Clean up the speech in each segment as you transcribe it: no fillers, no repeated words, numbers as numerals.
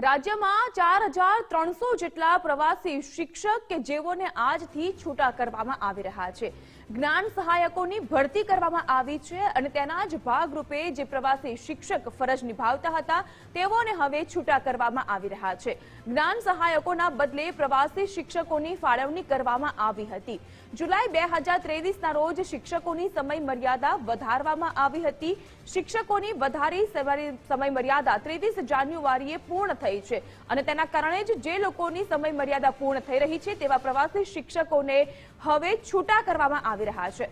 રાજ્યમાં 4300 જેટલા પ્રવાસી શિક્ષક કે જેઓને આજથી છૂટા કરવામાં આવી રહ્યા છે। જ્ઞાન સહાયકોની ભરતી કરવામાં આવી છે અને તેના જ ભાગરૂપે જે પ્રવાસી શિક્ષક ફરજ નિભાવતા હતા તેઓને હવે છૂટા કરવામાં આવી રહ્યા છે। જ્ઞાન સહાયકોના બદલે પ્રવાસી શિક્ષકોની ફાળવણી કરવામાં આવી હતી। જુલાઈ 2023ના રોજ શિક્ષકોની સમય મર્યાદા વધારવામાં આવી હતી। શિક્ષકોની વધારી સમય મર્યાદા 23 જાન્યુઆરીએ પૂર્ણ થઈ છે અને તેના કારણે જ જે લોકોની સમય મર્યાદા પૂર્ણ થઈ રહી છે તેવા પ્રવાસી શિક્ષકોને હવે છૂટા કરવામાં આવી રહ્યા છે।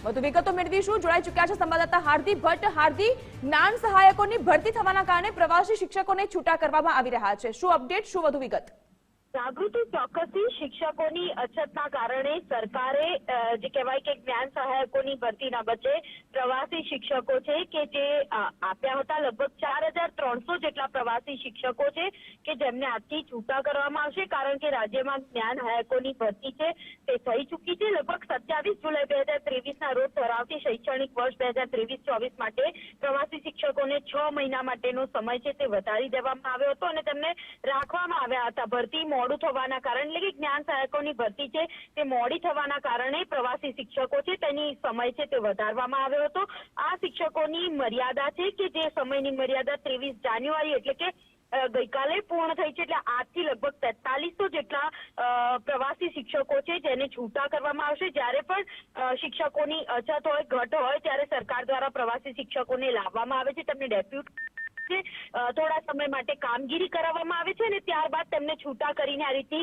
વધુ વિગતો મેળવીશું। જોડાઈ ચૂક્યા છે સંવાદદાતા હાર્દિક ભટ્ટ। હાર્દિક, જ્ઞાન સહાયકોની ભરતી થવાના કારણે પ્રવાસી શિક્ષકોને છૂટા કરવામાં આવી રહ્યા છે, શું અપડેટ, શું વધુ વિગત? જાગૃતિ ચોક્કસથી શિક્ષકોની અછતના કારણે સરકારે જે કહેવાય કે જ્ઞાન સહાયકોની ભરતીના બદલે પ્રવાસી શિક્ષકો છે કે જે આપ્યા હતા લગભગ 4300 જેટલા પ્રવાસી શિક્ષકો છે કે જેમને આજથી છૂટા કરવામાં આવશે, કારણ કે રાજ્યમાં જ્ઞાન સહાયકોની ભરતી છે તે થઈ ચૂકી છે। લગભગ 27 જુલાઈ 2023ના રોજ ધરાવતી શૈક્ષણિક વર્ષ 2023-24 માટે પ્રવાસી શિક્ષકોને 6 મહિના માટેનો સમય છે તે વધારી દેવામાં આવ્યો હતો અને તેમને રાખવામાં આવ્યા હતા। ભરતી મોડું થવાના કારણે એટલે કે જ્ઞાન સહાયકોની ભરતી છે તે મોડી થવાના કારણે પ્રવાસી શિક્ષકો છે તેની સમય છે તે વધારવામાં આવ્યો હતો। આ શિક્ષકોની મર્યાદા છે કે જે સમયની મર્યાદા 23 જાન્યુઆરી એટલે કે ગઈકાલે પૂર્ણ થઈ છે, એટલે આજથી લગભગ 4300 જેટલા પ્રવાસી શિક્ષકો છે જેને છૂટા કરવામાં આવશે। જ્યારે પણ શિક્ષકોની અછત હોય, ઘટ હોય ત્યારે સરકાર દ્વારા પ્રવાસી શિક્ષકોને લાવવામાં આવે છે, તેમને ડેપ્યુટ થોડા સમય માટે કામગીરી કરાવવામાં આવે છે અને ત્યારબાદ તેમને છૂટા કરીને આ રીતે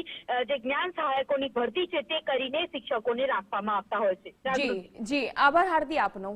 જે જ્ઞાન સહાયકોની ભરતી છે તે કરીને શિક્ષકોને રાખવામાં આવતા હોય છે। જી, આભાર હાર્દિક આપનો।